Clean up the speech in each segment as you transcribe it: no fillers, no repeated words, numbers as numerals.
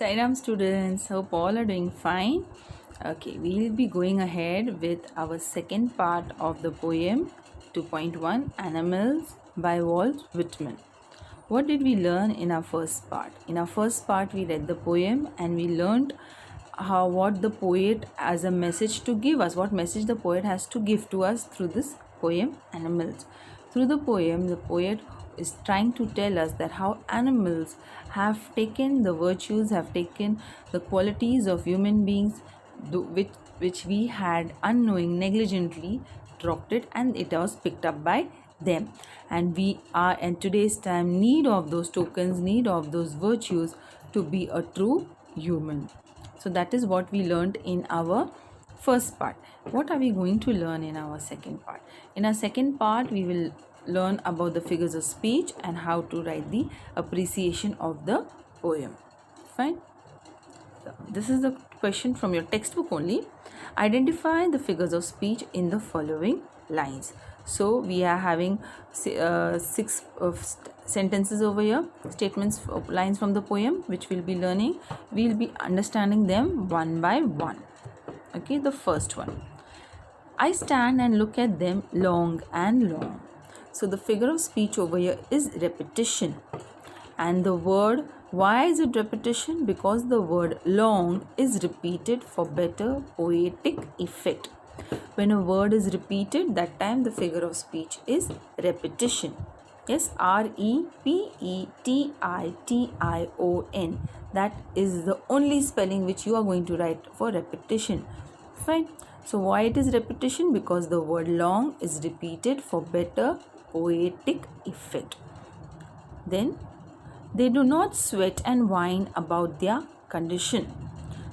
Sairam students, hope all are doing fine. Okay, we'll be going ahead with our second part of the poem 2.1 Animals by Walt Whitman. What did we learn in our first part? In our first part, we read the poem and we learned what the poet as a message to give us, what message the poet has to give to us through this poem Animals. Through the poem, the poet is trying to tell us that how animals have taken the virtues, have taken the qualities of human beings, which we had unknowing, negligently dropped it, and it was picked up by them. And we are in today's time need of those tokens, need of those virtues to be a true human. So that is what we learned in our first part. What are we going to learn in our second part? In our second part, we will learn about the figures of speech and how to write the appreciation of the poem. Fine. This is the question from your textbook only. Identify the figures of speech in the following lines. So we are having six sentences over here, statements, lines from the poem, which we'll be learning. We'll be understanding them one by one. Okay, the first one. I stand and look at them long and long. So the figure of speech over here is repetition. And the word, why is it repetition? Because the word long is repeated for better poetic effect. When a word is repeated, that time the figure of speech is repetition. Yes, R-E-P-E-T-I-T-I-O-N. That is the only spelling which you are going to write for repetition. Fine. So why it is repetition? Because the word long is repeated for better poetic effect. Then, they do not sweat and whine about their condition.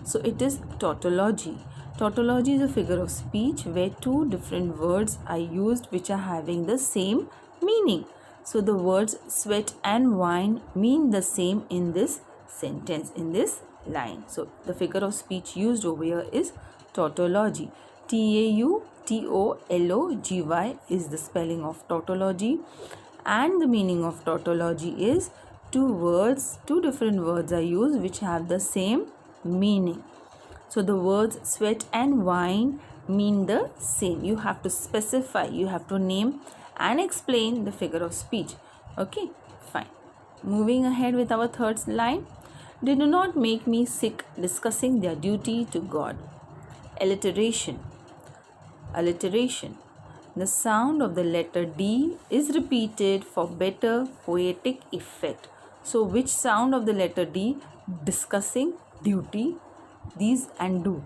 So it is tautology. Tautology is a figure of speech where two different words are used which are having the same meaning. So the words sweat and whine mean the same in this sentence, in this line. So the figure of speech used over here is tautology. Tautology is the spelling of tautology, and the meaning of tautology is two different words are used which have the same meaning. So the words sweat and whine mean the same. You have to specify, you have to name and explain the figure of speech. Okay, fine. Moving ahead with our third line. They do not make me sick discussing their duty to God. Alliteration. The sound of the letter D is repeated for better poetic effect. So which sound of the letter D? Discussing, duty, these and do.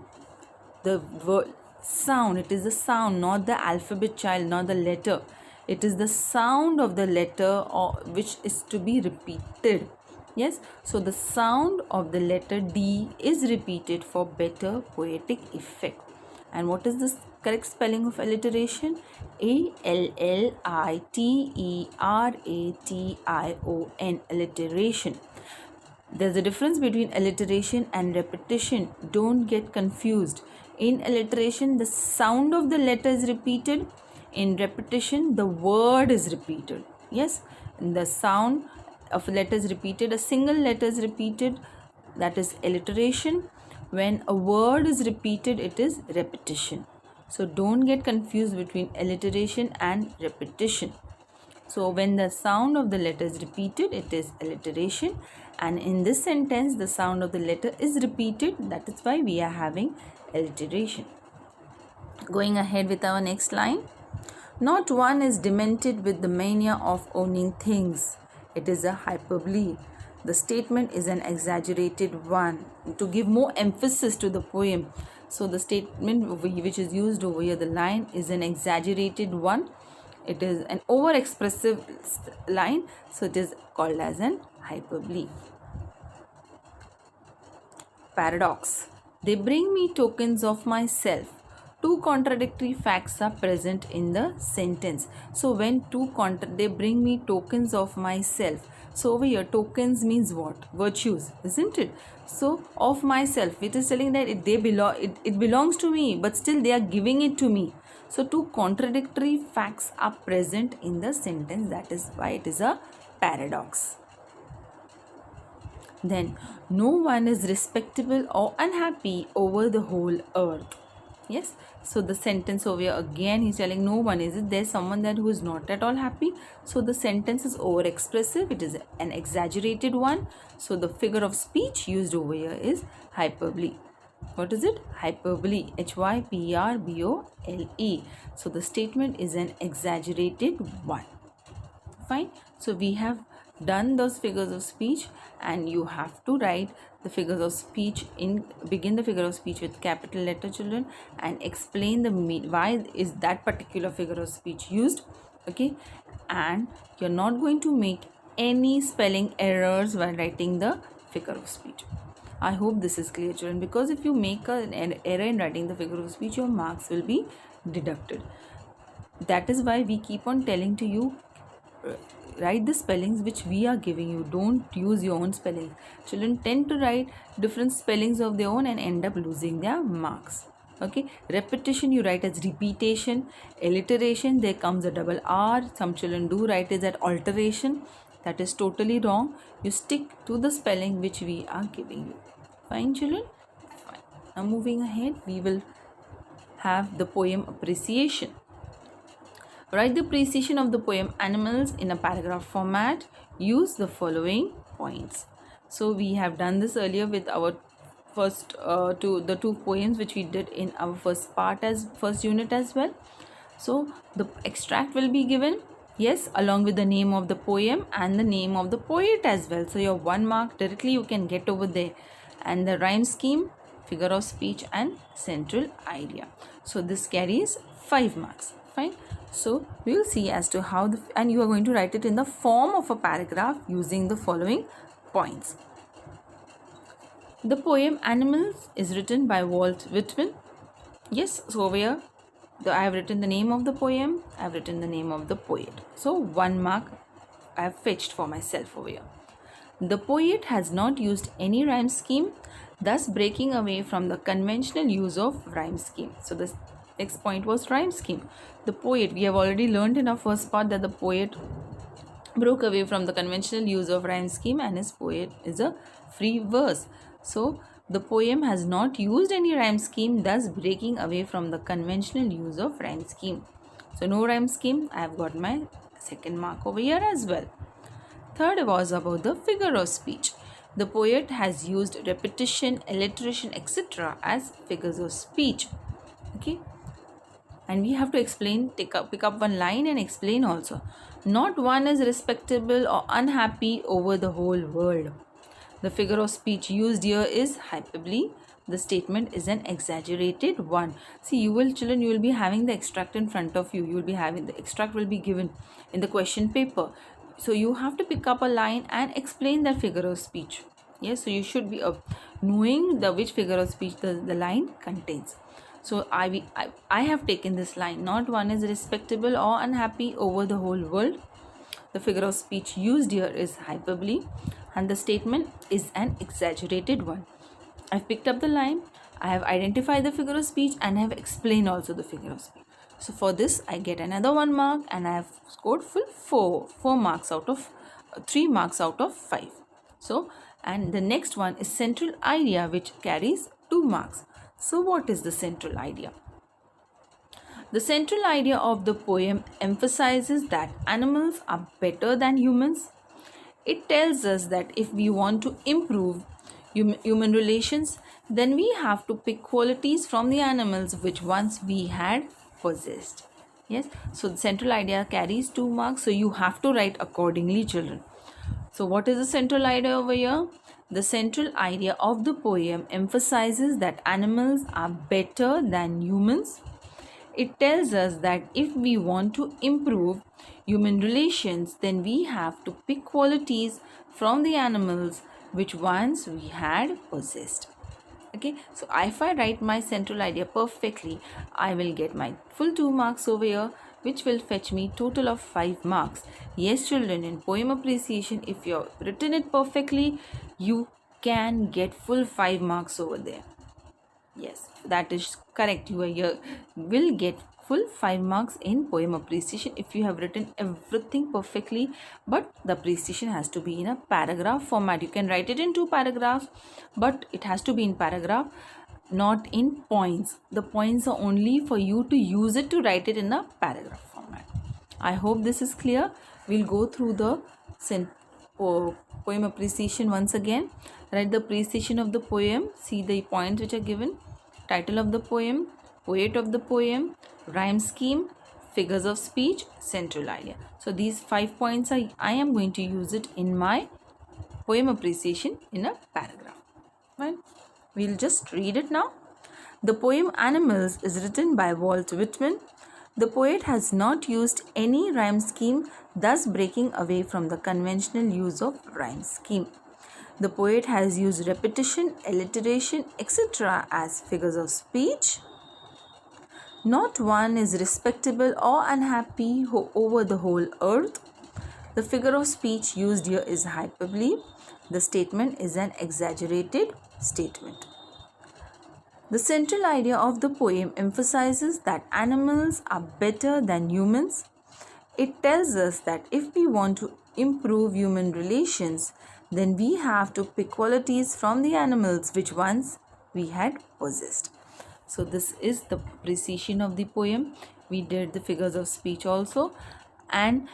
The word sound, it is the sound, not the alphabet child, not the letter. It is the sound of the letter which is to be repeated. Yes, so the sound of the letter D is repeated for better poetic effect. And what is the correct spelling of alliteration? A-L-L-I-T-E-R-A-T-I-O-N. Alliteration. There's a difference between alliteration and repetition. Don't get confused. In alliteration, the sound of the letter is repeated. In repetition, the word is repeated. Yes, the sound of a letter is repeated. A single letter is repeated. That is alliteration. When a word is repeated, it is repetition. So don't get confused between alliteration and repetition. So when the sound of the letter is repeated, it is alliteration. And in this sentence, the sound of the letter is repeated. That is why we are having alliteration. Going ahead with our next line. Not one is demented with the mania of owning things. It is a hyperbole. The statement is an exaggerated one to give more emphasis to the poem. So the statement which is used over here, the line, is an exaggerated one. It is an over-expressive line, so it is called as an hyperbole. Paradox. They bring me tokens of myself. Two contradictory facts are present in the sentence. So when they bring me tokens of myself. So over here, tokens means what? Virtues, isn't it? So of myself, it is telling that it belongs to me, but still they are giving it to me. So two contradictory facts are present in the sentence. That is why it is a paradox. Then no one is respectable or unhappy over the whole earth. Yes, so the sentence over here again he's telling no one is it, there's someone that who is not at all happy. So the sentence is over expressive, it is an exaggerated one. So the figure of speech used over here is hyperbole. What is it? Hyperbole. Hyperbole. So the statement is an exaggerated one. Fine. So we have done those figures of speech, and you have to write the figures of speech begin the figure of speech with capital letter, children, and explain the why is that particular figure of speech used. Okay, and you're not going to make any spelling errors while writing the figure of speech. I hope this is clear, children, because if you make an error in writing the figure of speech, your marks will be deducted. That is why we keep on telling to you, write the spellings which we are giving you. Don't use your own spellings. Children tend to write different spellings of their own and end up losing their marks. Okay, repetition you write as repetition. Alliteration, there comes a double R. Some children do write it as alteration. That is totally wrong. You stick to the spelling which we are giving you. Fine, children? Fine. Now moving ahead, we will have the poem appreciation. Write the appreciation of the poem Animals in a paragraph format. Use the following points. So we have done this earlier with our first two poems which we did in our first unit as well. So the extract will be given, yes, along with the name of the poem and the name of the poet as well. So your 1 mark directly you can get over there. And the rhyme scheme, figure of speech, and central idea. So this carries 5 marks. Fine. So we will see as to how and you are going to write it in the form of a paragraph using the following points. The poem Animals is written by Walt Whitman. Yes, so over here I have written the name of the poem, I have written the name of the poet. So 1 mark I have fetched for myself over here. The poet has not used any rhyme scheme, thus breaking away from the conventional use of rhyme scheme. So the next point was rhyme scheme. The poet, we have already learned in our first part that the poet broke away from the conventional use of rhyme scheme and his poet is a free verse. So the poem has not used any rhyme scheme, thus breaking away from the conventional use of rhyme scheme. So no rhyme scheme, I have got my 2nd mark over here as well. Third was about the figure of speech. The poet has used repetition, alliteration, etc. as figures of speech. Okay. And we have to explain, pick up one line and explain also. Not one is respectable or unhappy over the whole world. The figure of speech used here is hyperbole. The statement is an exaggerated one. See, children, you will be having the extract in front of you. You will be having the extract will be given in the question paper. So you have to pick up a line and explain that figure of speech. Yes, so you should be knowing which figure of speech the line contains. So I have taken this line. Not one is respectable or unhappy over the whole world. The figure of speech used here is hyperbole and the statement is an exaggerated one. I've picked up the line, I have identified the figure of speech and I have explained also the figure of speech. So for this I get another 1 mark and I have scored full 4 marks out of 3 marks out of 5. So and the next one is central idea, which carries 2 marks. So what is the central idea? The central idea of the poem emphasizes that animals are better than humans. It tells us that if we want to improve human relations, then we have to pick qualities from the animals which once we had possessed. Yes, so the central idea carries 2 marks, so you have to write accordingly, children. So what is the central idea over here? The central idea of the poem emphasizes that animals are better than humans. It tells us that if we want to improve human relations, then we have to pick qualities from the animals which once we had possessed. Okay, so if I write my central idea perfectly, I will get my full 2 marks over here, which will fetch me total of 5 marks. Yes, children, in poem appreciation, if you have written it perfectly, you can get full 5 marks over there. Yes, that is correct. You will get full 5 marks in poem appreciation if you have written everything perfectly, but the appreciation has to be in a paragraph format. You can write it in 2 paragraphs, but it has to be in paragraph, not in points. The points are only for you to use it to write it in a paragraph format. I hope this is clear. We'll go through the poem appreciation once again. Write the appreciation of the poem. See the points which are given. Title of the poem, poet of the poem, rhyme scheme, figures of speech, central idea. So these 5 points I am going to use it in my poem appreciation in a paragraph. Well, we'll just read it now. The poem Animals is written by Walt Whitman. The poet has not used any rhyme scheme, thus breaking away from the conventional use of rhyme scheme. The poet has used repetition, alliteration, etc. as figures of speech. Not one is respectable or unhappy over the whole earth. The figure of speech used here is hyperbole. The statement is an exaggerated statement. The central idea of the poem emphasizes that animals are better than humans. It tells us that if we want to improve human relations, then we have to pick qualities from the animals which once we had possessed. So this is the appreciation of the poem. We did the figures of speech also, and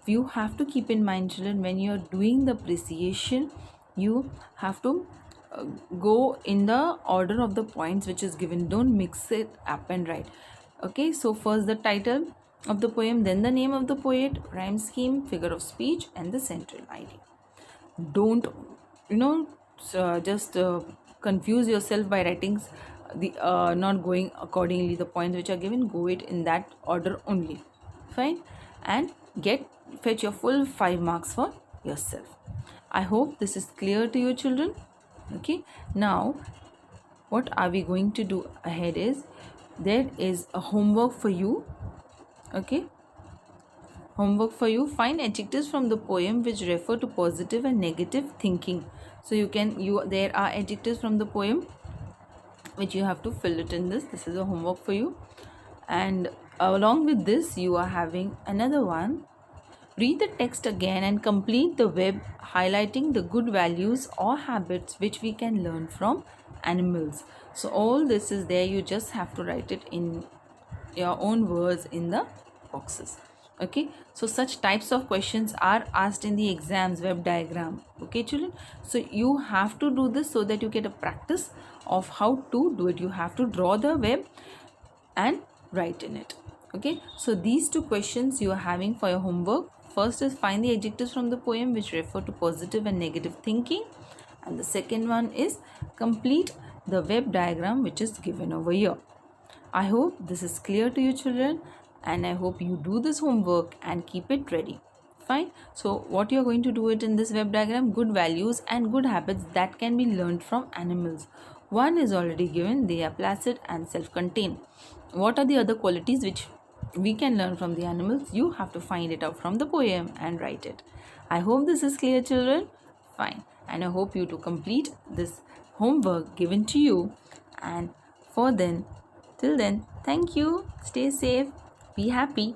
you have to keep in mind, children, when you are doing the appreciation, you have to go in the order of the points which is given. Don't mix it up and write. Okay, so first the title of the poem, then the name of the poet, rhyme scheme, figure of speech, and the central idea. Don't just confuse yourself by writing the not going accordingly. The points which are given, go it in that order only. Fine, and fetch your full 5 marks for yourself. I hope this is clear to you, children. Okay, now what are we going to do ahead is there is a homework for you. Okay, homework for you. Find adjectives from the poem which refer to positive and negative thinking. So there are adjectives from the poem which you have to fill it in this. This is a homework for you, and along with this you are having another one. Read the text again and complete the web highlighting the good values or habits which we can learn from animals. So all this is there. You just have to write it in your own words in the boxes. Okay, so such types of questions are asked in the exams web diagram. Okay, children, so you have to do this so that you get a practice of how to do it. You have to draw the web and write in it. Okay, so these 2 questions you are having for your homework. First is find the adjectives from the poem which refer to positive and negative thinking, and the second one is complete the web diagram which is given over here. I hope this is clear to you, children, and I hope you do this homework and keep it ready. Fine. So what you are going to do it in this web diagram, good values and good habits that can be learned from animals. One is already given, they are placid and self-contained. What are the other qualities which we can learn from the animals? You have to find it out from the poem and write it. I hope this is clear, children. Fine. And I hope you to complete this homework given to you. And till then, thank you. Stay safe. Be happy.